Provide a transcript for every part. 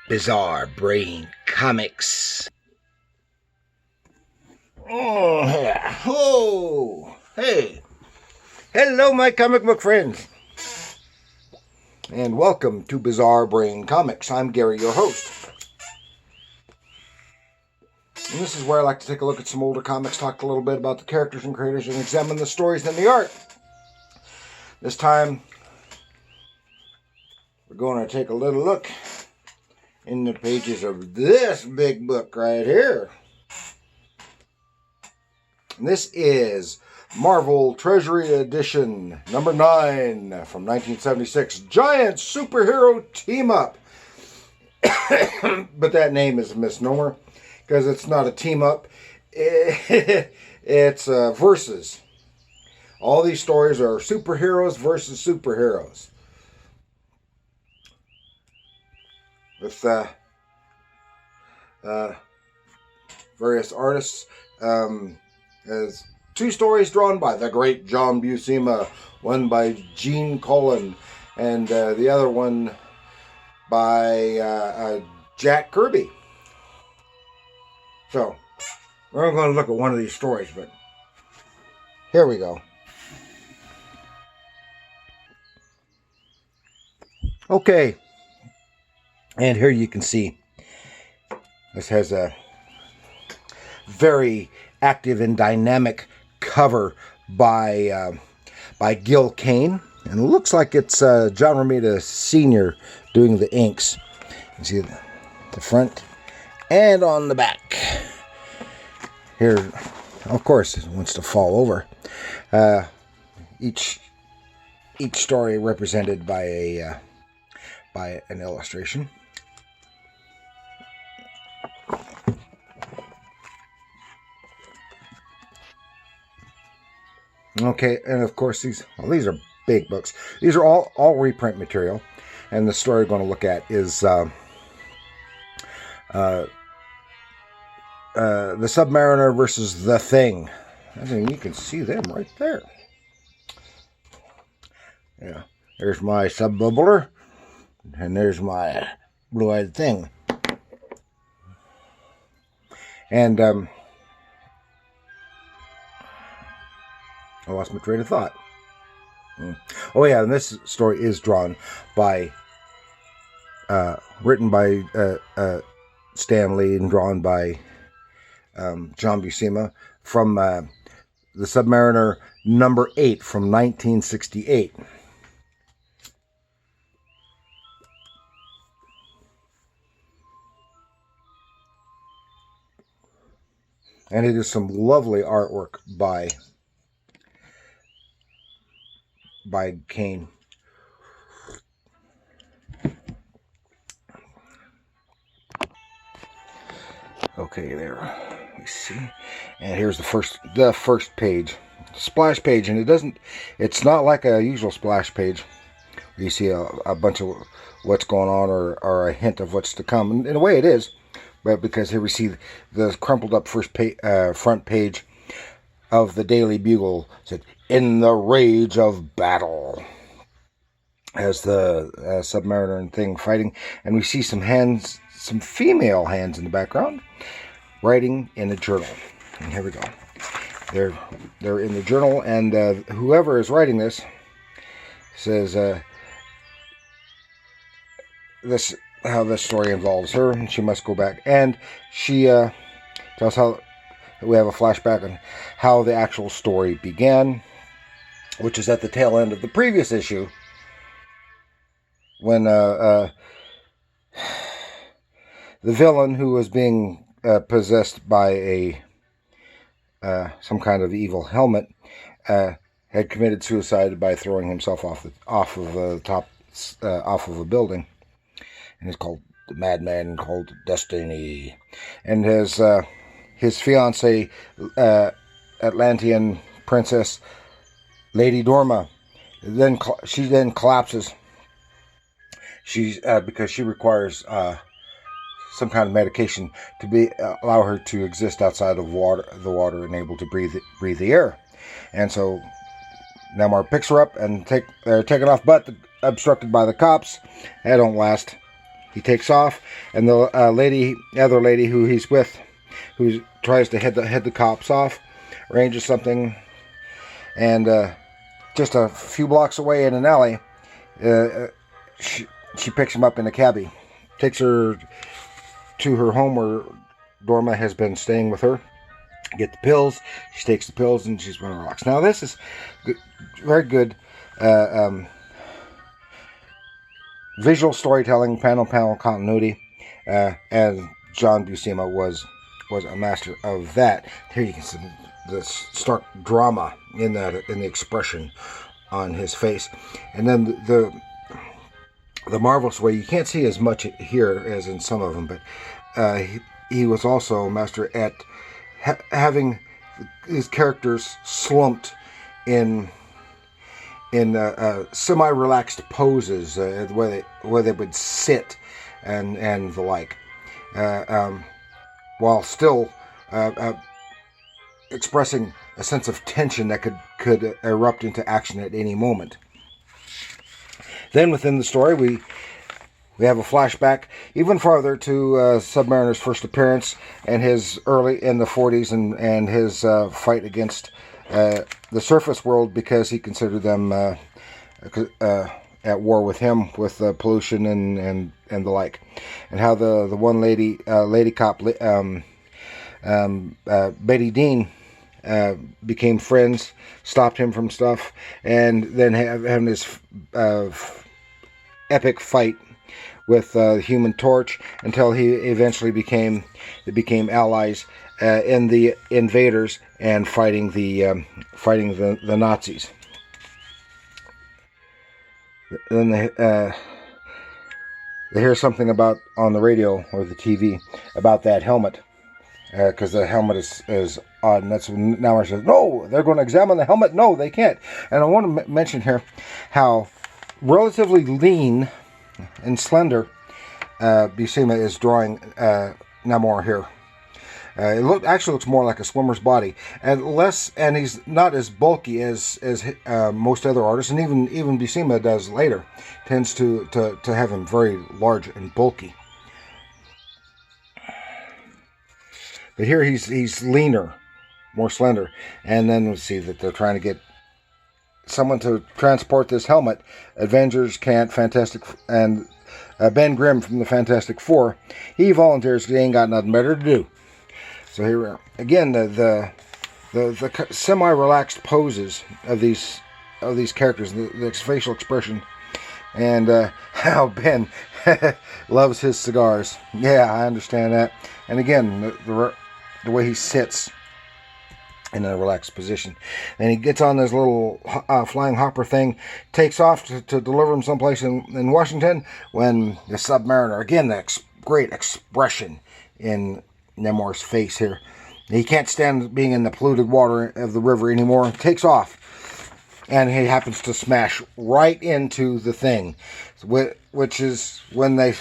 Bizarre Brain Comics. Oh, yeah. Oh, hey. Hello, my comic book friends. And welcome to Bizarre Brain Comics. I'm Gary, your host. And this is where I like to take a look at some older comics, talk a little bit about the characters and creators, and examine the stories and the art. This time, we're going to take a little look in the pages of this big book right here. And this is Marvel Treasury Edition number 9 from 1976. Giant Superhero Team Up. But that name is a misnomer because it's not a team up. It's versus. All these stories are superheroes versus superheroes. With various artists. As 2 stories drawn by the great John Buscema, one by Gene Colan, and the other one by Jack Kirby. So, we're going to look at one of these stories, but here we go. Okay, and here you can see this has a very active and dynamic cover by Gil Kane, and it looks like it's John Romita Sr. doing the inks. You see the front and on the back. Here, of course, it wants to fall over. Each story represented by an illustration. Okay, and of course these are big books. These are all reprint material, and the story we're going to look at is the Submariner versus the Thing. I mean, you can see them right there. Yeah, there's my sub-bubbler, and there's my blue-eyed thing. And I lost my train of thought. Oh yeah, and this story is drawn by, written by Stan Lee and drawn by John Buscema from the Submariner number 8 from 1968. And it is some lovely artwork by Kane. Okay, there we see, and here's the first page, splash page, and it's not like a usual splash page where you see a bunch of what's going on or a hint of what's to come. And in a way, it is, but because here we see the crumpled up front page of the Daily Bugle said, "In the rage of battle," as the Submariner and Thing fighting, and we see some hands, some female hands in the background, writing in a journal. And here we go. They're in the journal, and whoever is writing this says how this story involves her, and she must go back, and she tells how we have a flashback on how the actual story began, which is at the tail end of the previous issue, when the villain, who was being possessed by some kind of evil helmet, had committed suicide by throwing himself off of a building, and it's called the Madman called Destiny, and his fiancée, Atlantean princess Lady Dorma, she then collapses. She's because she requires some kind of medication to allow her to exist outside of the water and able to breathe the air. And so Namor picks her up and they're taken off, but obstructed by the cops. They don't last. He takes off, and the other lady who he's with, who tries to head the cops off, arranges something, and just a few blocks away in an alley, she picks him up in a cabbie, takes her to her home where Dorma has been staying with her. Get the pills. She takes the pills and she's going to relax. Now this is good, very good visual storytelling, panel continuity, and John Buscema was a master of that. Here you can see the stark drama in the expression on his face, and then the marvelous way, you can't see as much here as in some of them, but he was also a master at having his characters slumped in semi-relaxed poses, where they would sit and the like, while still expressing a sense of tension that could erupt into action at any moment. Then within the story, we have a flashback even farther to Submariner's first appearance and his early in the 40s and his fight against the surface world, because he considered them at war with him, with pollution and the like, and how the one lady cop Betty Dean became friends, stopped him from stuff, and then having this epic fight with the Human Torch until he eventually became allies in the invaders and fighting the Nazis. Then they hear something about on the radio or the TV about that helmet, because the helmet is odd, and that's when now I says, no, they're going to examine the helmet. No, they can't. And I want to mention here how relatively lean and slender Buscema is drawing Namor here. It actually looks more like a swimmer's body, and he's not as bulky as most other artists, and even Buscema does later, tends to have him very large and bulky. But here he's leaner, more slender, and then we see that they're trying to get someone to transport this helmet. Avengers can't. And Ben Grimm from the Fantastic Four, he volunteers because he ain't got nothing better to do. So here we are again. The semi-relaxed poses of these characters, the facial expression, and how Ben loves his cigars. Yeah, I understand that. And again, the way he sits in a relaxed position. And he gets on this little flying hopper thing, takes off to deliver him someplace in Washington, when the Submariner, again, that great expression in Namor's face here. He can't stand being in the polluted water of the river anymore. Takes off, and he happens to smash right into the thing, which is when they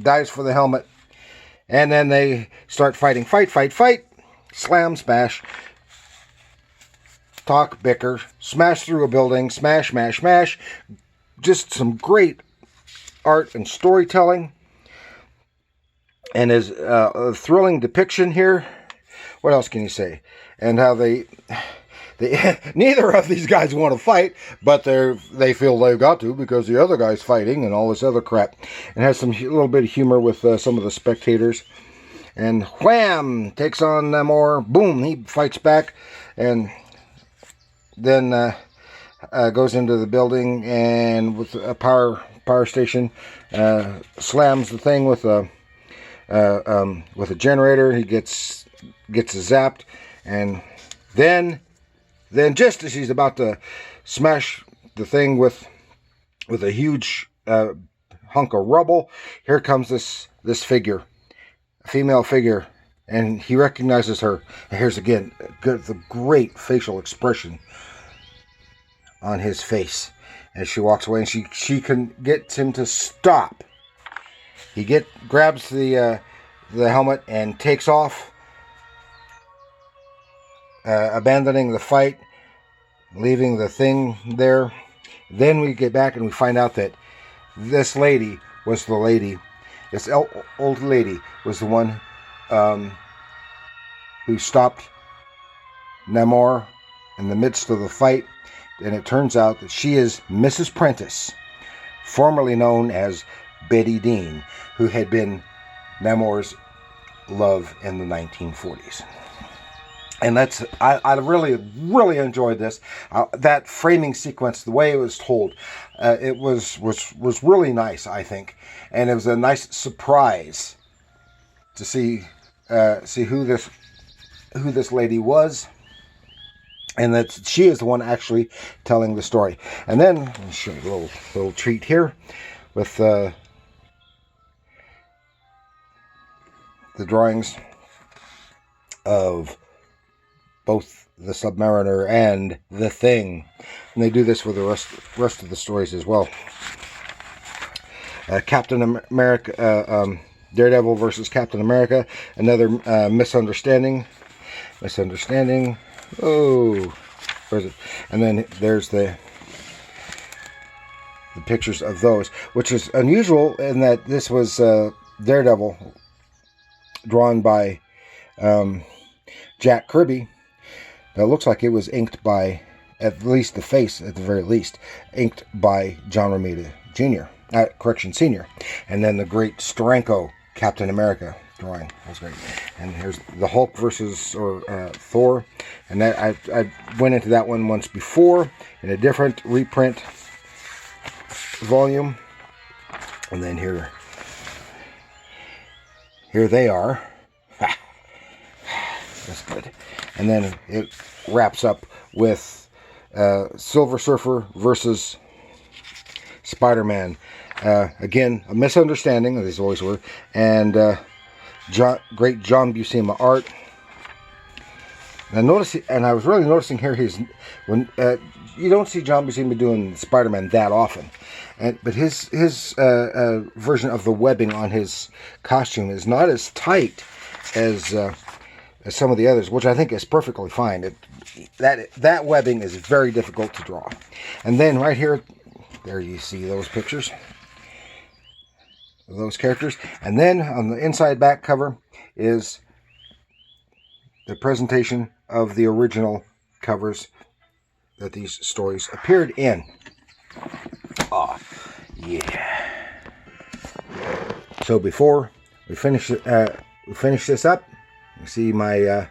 dives for the helmet, and then they start fighting. Fight. Slam, smash, talk, bicker, smash through a building, smash. Just some great art and storytelling, and his thrilling depiction here. What else can you say? And how they neither of these guys want to fight, but they feel they've got to because the other guy's fighting and all this other crap. And has some little bit of humor with some of the spectators. And wham! Takes on Namor. Boom! He fights back, and then goes into the building and with a power station, slams the thing with a generator. He gets zapped, and then just as he's about to smash the thing with a huge hunk of rubble, here comes this figure. A female figure, and he recognizes her. And here's again the great facial expression on his face as she walks away, and she can get him to stop. He grabs the helmet and takes off, abandoning the fight, leaving the thing there. Then we get back and we find out that this lady was the lady. This old lady was the one who stopped Namor in the midst of the fight, and it turns out that she is Mrs. Prentice, formerly known as Betty Dean, who had been Namor's love in the 1940s. And that's, I really enjoyed this. That framing sequence, the way it was told, it was really nice, I think, and it was a nice surprise to see who this lady was, and that she is the one actually telling the story. And then I'll show you a little treat here with the drawings of both the Submariner and the Thing, and they do this with the rest of the stories as well. Captain America, Daredevil versus Captain America, another misunderstanding. Oh, where is it? And then there's the pictures of those, which is unusual in that this was Daredevil, drawn by Jack Kirby. It looks like it was inked by, at least the face, at the very least, inked by John Romita Jr. Senior. And then the great Steranko Captain America drawing was great. And here's the Hulk versus Thor. And that I went into that one once before in a different reprint volume. And then here they are. That's good. And then it wraps up with Silver Surfer versus Spider-Man. Again, a misunderstanding, as these always were. And great John Buscema art. And I was really noticing here when you don't see John Buscema doing Spider-Man that often, but his version of the webbing on his costume is not as tight as some of the others, which I think is perfectly fine. That webbing is very difficult to draw. And then right here, there you see those pictures of those characters. And then on the inside back cover is the presentation of the original covers that these stories appeared in. Oh, yeah. So before we finish this up, you see my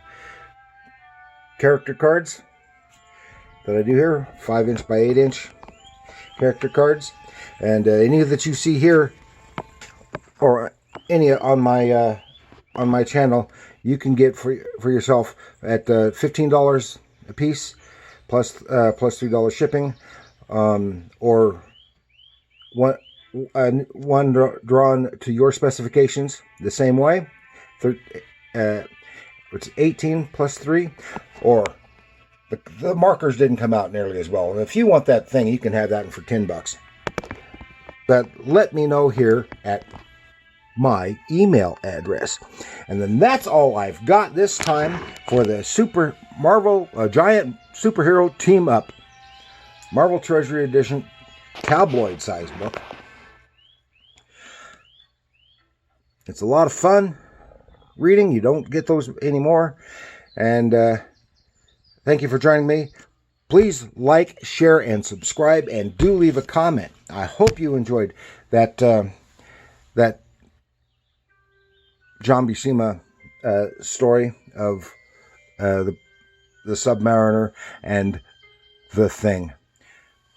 character cards that I do here, 5" by 8" character cards, and any that you see here or any on my channel, you can get for yourself at $15 a piece, plus $3 shipping, or one drawn to your specifications the same way. It's 18 plus 3, or the markers didn't come out nearly as well. And if you want that thing, you can have that for $10. But let me know here at my email address. And then that's all I've got this time for the Super Marvel Giant Superhero Team Up Marvel Treasury Edition tabloid size book. It's a lot of fun reading. You don't get those anymore. And thank you for joining me. Please like, share, and subscribe, and do leave a comment. I hope you enjoyed that that John Buscema story of the Submariner and the Thing.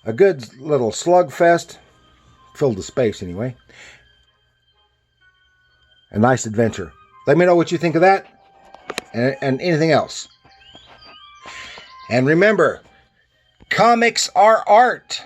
A good little slugfest, filled with space anyway. A nice adventure. Let me know what you think of that and anything else. And remember, comics are art.